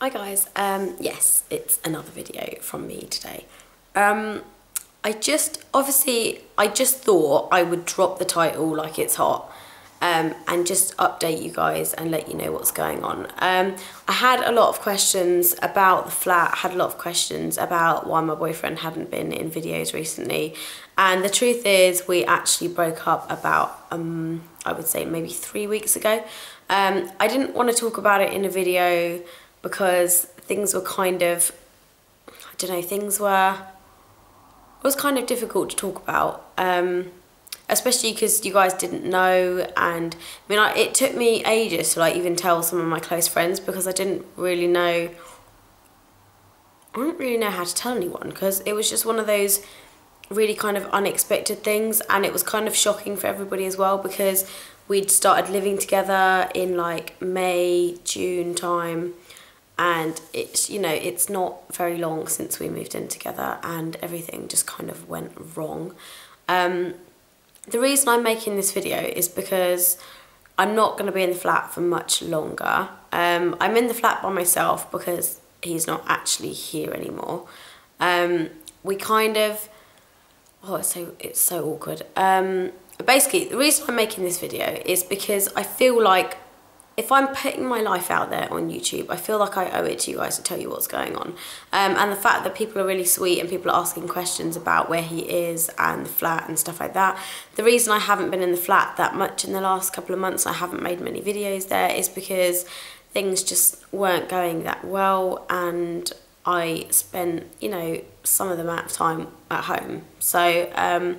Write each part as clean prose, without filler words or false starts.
Hi guys, yes, it's another video from me today. I just thought I would drop the title like it's hot and just update you guys and let you know what's going on. I had a lot of questions about the flat, had a lot of questions about why my boyfriend hadn't been in videos recently, and the truth is we actually broke up about, I would say maybe 3 weeks ago. I didn't want to talk about it in a video because things were kind of, I don't know, it was kind of difficult to talk about, especially because you guys didn't know, and I mean, it took me ages to even tell some of my close friends because I didn't really know how to tell anyone, because it was just one of those really kind of unexpected things, and it was kind of shocking for everybody as well because we'd started living together in like May, June time. And it's, you know, it's not very long since we moved in together and everything just kind of went wrong. The reason I'm making this video is because I'm not going to be in the flat for much longer. I'm in the flat by myself because he's not actually here anymore. We kind of, it's so awkward. Basically, the reason I'm making this video is because I feel like if I'm putting my life out there on YouTube, I feel like I owe it to you guys to tell you what's going on. And the fact that people are really sweet and people are asking questions about where he is and the flat and stuff like that. The reason I haven't been in the flat that much in the last couple of months, I haven't made many videos there, is because things just weren't going that well and I spent, you know, some of the amount of time at home. So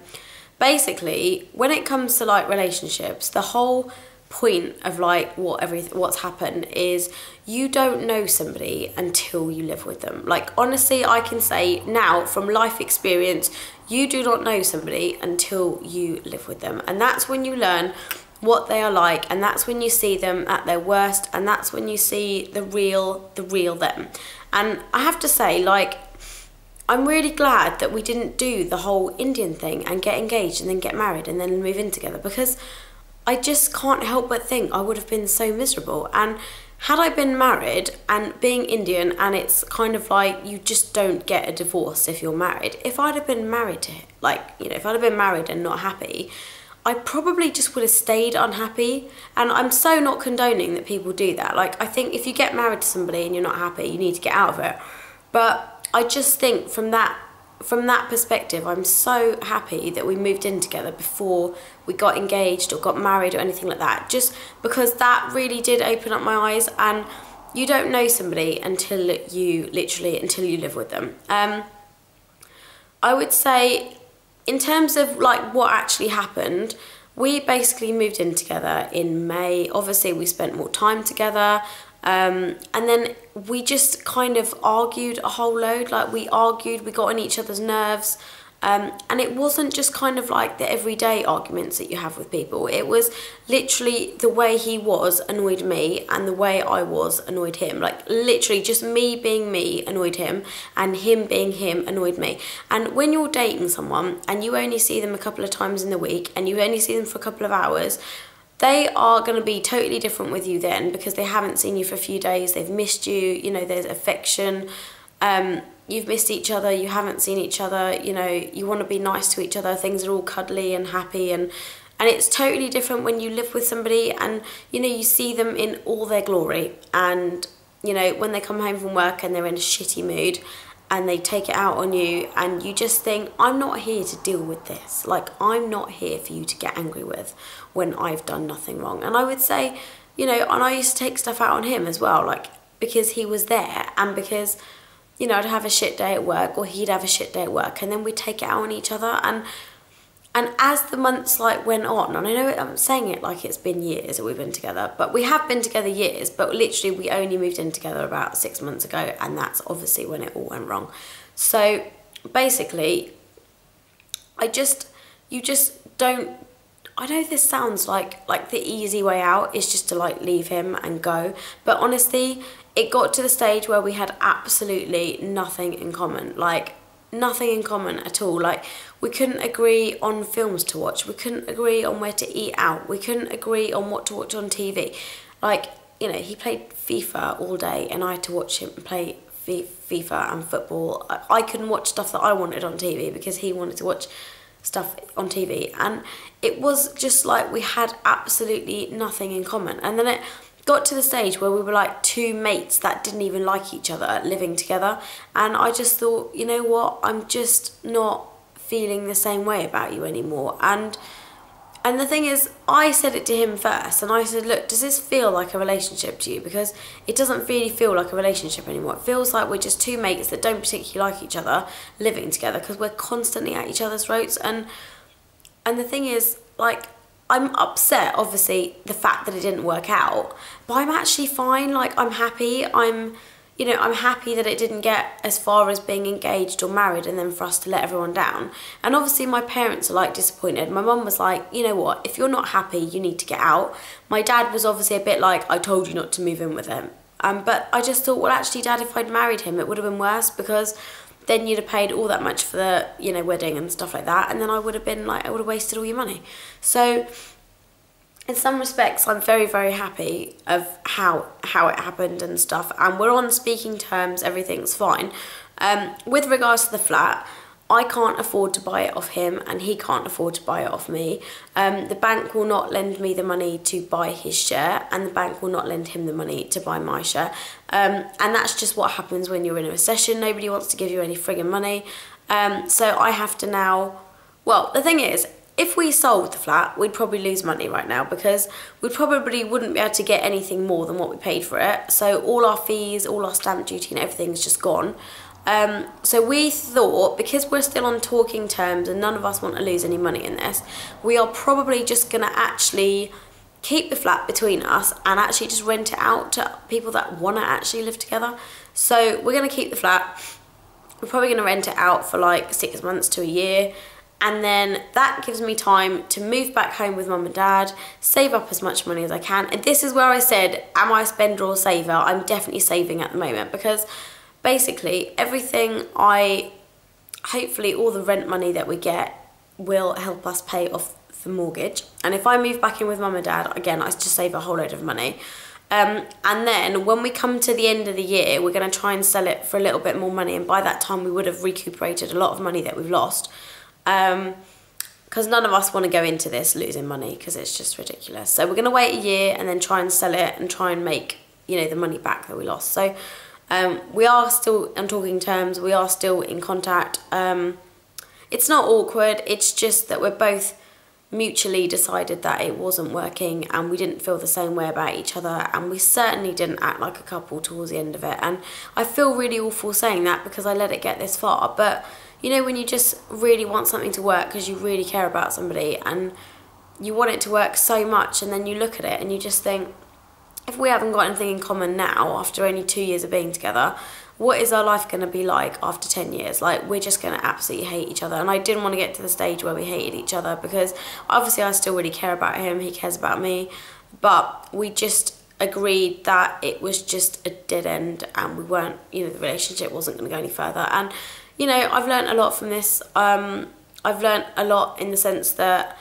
basically, when it comes to like relationships, the whole point of like what's happened is you don't know somebody until you live with them. Like, honestly, I can say now from life experience, you do not know somebody until you live with them, and that's when you learn what they are like, and that's when you see them at their worst, and that's when you see the real them. And I have to say, like, I'm really glad that we didn't do the whole Indian thing and get engaged and then get married and then move in together, because I just can't help but think I would have been so miserable. And had I been married, and being Indian, and it's kind of like you just don't get a divorce if you're married. If I'd have been married to, like, you know, if I'd have been married and not happy, I probably just would have stayed unhappy. And I'm so not condoning that people do that. Like, I think if you get married to somebody and you're not happy, you need to get out of it. But I just think from that perspective, I'm so happy that we moved in together before we got engaged or got married or anything like that, just because that really did open up my eyes. And you don't know somebody until you live with them. I would say, in terms of like what actually happened, we basically moved in together in May. Obviously we spent more time together. And then we just kind of argued a whole load. Like, we argued, we got on each other's nerves, and it wasn't just kind of like the everyday arguments that you have with people. It was literally the way he was annoyed me and the way I was annoyed him. Like, literally just me being me annoyed him and him being him annoyed me. And when you're dating someone and you only see them a couple of times in the week and you only see them for a couple of hours, they are going to be totally different with you then, because they haven't seen you for a few days, they've missed you, you know, there's affection, you've missed each other, you haven't seen each other, you know, you want to be nice to each other, things are all cuddly and happy, and it's totally different when you live with somebody and, you know, you see them in all their glory, and, you know, when they come home from work and they're in a shitty mood, and they take it out on you, and you just think, I'm not here to deal with this. Like, I'm not here for you to get angry with when I've done nothing wrong. And I would say, you know, and I used to take stuff out on him as well, like, because he was there, and because, you know, I'd have a shit day at work, or he'd have a shit day at work, and then we'd take it out on each other. And as the months like went on, and I know I'm saying it like it's been years that we've been together, but we have been together years, but literally we only moved in together about 6 months ago, and that's obviously when it all went wrong. So basically, you just don't, I know this sounds like the easy way out is just to like leave him and go, but honestly, it got to the stage where we had absolutely nothing in common. Like, nothing in common at all. Like, we couldn't agree on films to watch, we couldn't agree on where to eat out, we couldn't agree on what to watch on TV. Like, you know, he played FIFA all day and I had to watch him play FIFA and football. I couldn't watch stuff that I wanted on TV because he wanted to watch stuff on TV, and it was just like we had absolutely nothing in common. And then it got to the stage where we were like two mates that didn't even like each other living together, and I just thought, you know what, I'm just not feeling the same way about you anymore. And the thing is, I said it to him first, and I said, look, does this feel like a relationship to you? Because it doesn't really feel like a relationship anymore. It feels like we're just two mates that don't particularly like each other living together because we're constantly at each other's throats. And the thing is, like, I'm upset, obviously, the fact that it didn't work out, but I'm actually fine. Like, I'm happy. You know, I'm happy that it didn't get as far as being engaged or married and then for us to let everyone down. And obviously my parents are like disappointed. My mum was like, you know what, if you're not happy, you need to get out. My dad was obviously a bit like, I told you not to move in with him. But I just thought, well, actually, Dad, if I'd married him, it would have been worse, because then you'd have paid all that much for the, you know, wedding and stuff like that. And then I would have been like, I would have wasted all your money. So in some respects, I'm very, very happy of how it happened and stuff, and we're on speaking terms, everything's fine. With regards to the flat, I can't afford to buy it off him, and he can't afford to buy it off me. The bank will not lend me the money to buy his share, and the bank will not lend him the money to buy my share. And that's just what happens when you're in a recession. Nobody wants to give you any friggin' money. So I have to now, well, the thing is, if we sold the flat, we'd probably lose money right now, because we probably wouldn't be able to get anything more than what we paid for it. So all our fees, all our stamp duty and everything's just gone. So we thought, because we're still on talking terms and none of us want to lose any money in this, we are probably just going to actually keep the flat between us and actually just rent it out to people that want to actually live together. So we're going to keep the flat. We're probably going to rent it out for like 6 months to a year. And then that gives me time to move back home with Mum and Dad, save up as much money as I can. And this is where I said, am I a spender or saver? I'm definitely saving at the moment, because basically everything hopefully all the rent money that we get will help us pay off the mortgage. And if I move back in with Mum and Dad, again, I just save a whole load of money. And then when we come to the end of the year, we're going to try and sell it for a little bit more money. And by that time, we would have recuperated a lot of money that we've lost. Because none of us want to go into this losing money, because it's just ridiculous. So we're going to wait a year and then try and sell it and try and make, you know, the money back that we lost. So we are still on talking terms. We are still in contact. It's not awkward. It's just that we're both mutually decided that it wasn't working, and we didn't feel the same way about each other, and we certainly didn't act like a couple towards the end of it. And I feel really awful saying that, because I let it get this far. But you know, when you just really want something to work because you really care about somebody and you want it to work so much, and then you look at it and you just think, if we haven't got anything in common now after only 2 years of being together, what is our life going to be like after 10 years? Like, we're just going to absolutely hate each other. And I didn't want to get to the stage where we hated each other, because obviously I still really care about him, he cares about me, but we just agreed that it was just a dead end, and we weren't, you know, the relationship wasn't going to go any further. And you know, I've learned a lot from this. I've learned a lot in the sense that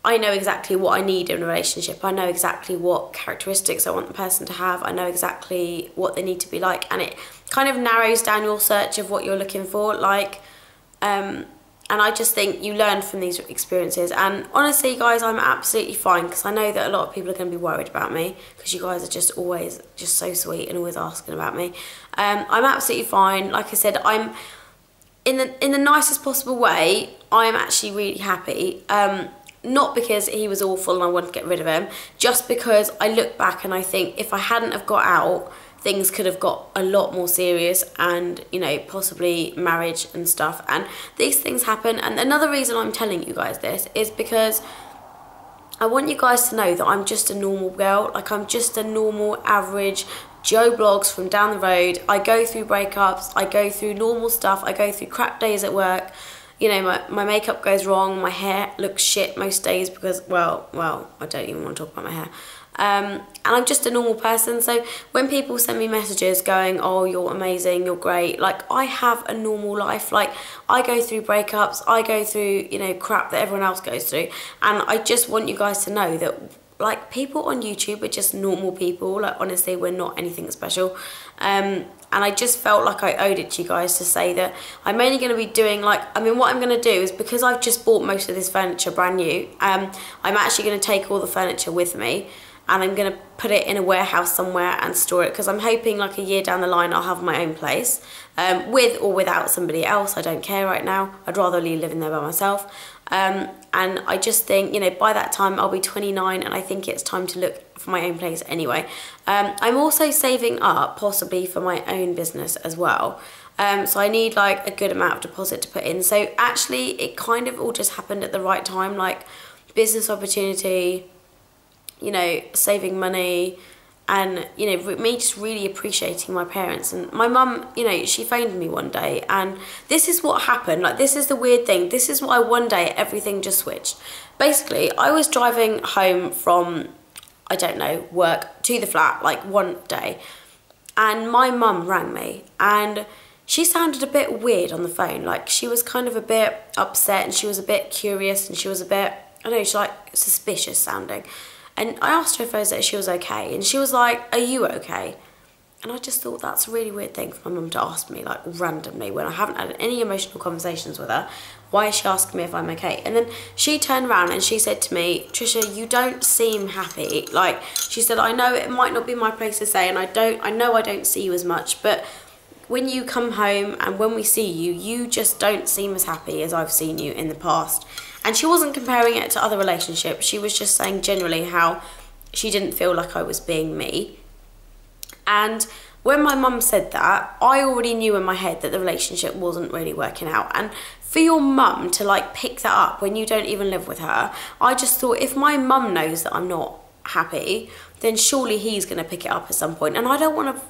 I know exactly what I need in a relationship. I know exactly what characteristics I want the person to have. I know exactly what they need to be like, and it kind of narrows down your search of what you're looking for. Like, and I just think you learn from these experiences. And honestly, guys, I'm absolutely fine, because I know that a lot of people are going to be worried about me, because you guys are just always just so sweet and always asking about me. I'm absolutely fine. Like I said, I'm in the nicest possible way. I'm actually really happy. Not because he was awful and I wanted to get rid of him, just because I look back and I think if I hadn't have got out, things could have got a lot more serious, and, you know, possibly marriage and stuff. And these things happen. And another reason I'm telling you guys this is because I want you guys to know that I'm just a normal girl. Like, I'm just a normal, average Joe Blogs from down the road. I go through breakups, I go through normal stuff, I go through crap days at work. You know, my makeup goes wrong, my hair looks shit most days because, well, I don't even want to talk about my hair. And I'm just a normal person, so when people send me messages going, oh, you're amazing, you're great, like, I have a normal life. Like, I go through breakups, I go through, you know, crap that everyone else goes through, and I just want you guys to know that, like, people on YouTube are just normal people. Like, honestly, we're not anything special. And I just felt like I owed it to you guys to say that I'm only going to be doing, like, I mean, what I'm going to do is, because I've just bought most of this furniture brand new, I'm actually going to take all the furniture with me, and I'm going to put it in a warehouse somewhere and store it, because I'm hoping like a year down the line I'll have my own place, with or without somebody else. I don't care right now. I'd rather be living there by myself. And I just think, you know, by that time I'll be 29, and I think it's time to look for my own place anyway. I'm also saving up possibly for my own business as well. So I need like a good amount of deposit to put in. So actually it kind of all just happened at the right time, like business opportunity, you know, saving money, and, you know, me just really appreciating my parents. And my mum, you know, she phoned me one day, and this is what happened. Like, this is the weird thing. This is why one day everything just switched. Basically, I was driving home from, I don't know, work to the flat, like, one day, and my mum rang me, and she sounded a bit weird on the phone. Like, she was kind of a bit upset, and she was a bit curious, and she was a bit, I don't know, she's like suspicious sounding. And I asked her if she was okay, and she was like, "Are you okay?" And I just thought, that's a really weird thing for my mum to ask me, like, randomly, when I haven't had any emotional conversations with her. Why is she asking me if I'm okay? And then she turned around and she said to me, "Trisha, you don't seem happy." Like, she said, "I know it might not be my place to say, and I know I don't see you as much, but when you come home and when we see you, you just don't seem as happy as I've seen you in the past." And she wasn't comparing it to other relationships. She was just saying generally how she didn't feel like I was being me. And when my mum said that, I already knew in my head that the relationship wasn't really working out. And for your mum to like pick that up when you don't even live with her, I just thought, if my mum knows that I'm not happy, then surely he's going to pick it up at some point. And I don't want to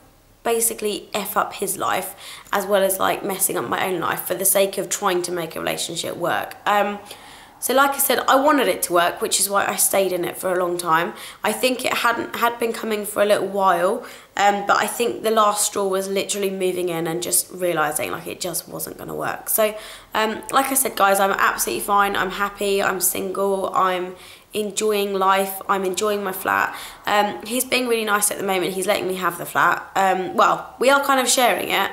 basically F up his life as well as like messing up my own life for the sake of trying to make a relationship work. So like I said, I wanted it to work, which is why I stayed in it for a long time. I think it had been coming for a little while, but I think the last straw was literally moving in and just realising like it just wasn't going to work. So like I said, guys, I'm absolutely fine. I'm happy. I'm single. I'm enjoying life. I'm enjoying my flat. He's being really nice at the moment. He's letting me have the flat. Well, we are kind of sharing it,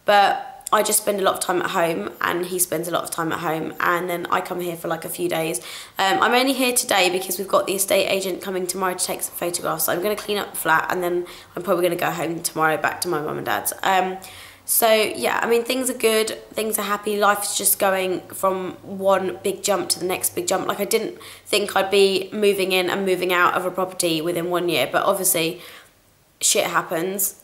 but I just spend a lot of time at home, and he spends a lot of time at home, and then I come here for like a few days. I'm only here today because we've got the estate agent coming tomorrow to take some photographs. So I'm going to clean up the flat, and then I'm probably going to go home tomorrow back to my mum and dad's. So yeah, I mean, things are good, things are happy. Life's just going from one big jump to the next big jump. Like, I didn't think I'd be moving in and moving out of a property within 1 year, but obviously shit happens.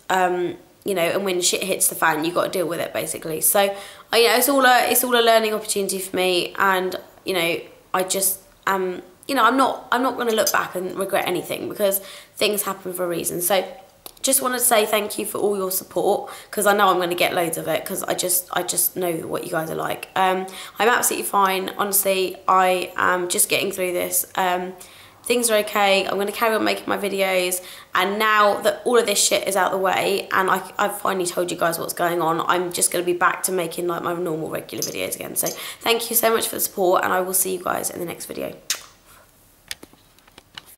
You know, and when shit hits the fan, you got to deal with it, basically. So, you know, it's all a learning opportunity for me, and you know, I just you know, I'm not going to look back and regret anything, because things happen for a reason. So, just wanted to say thank you for all your support, because I know I'm going to get loads of it, because I just know what you guys are like. I'm absolutely fine, honestly. I am just getting through this. Things are okay. I'm going to carry on making my videos, and now that all of this shit is out of the way and I've finally told you guys what's going on, I'm just going to be back to making like my normal regular videos again. So thank you so much for the support, and I will see you guys in the next video.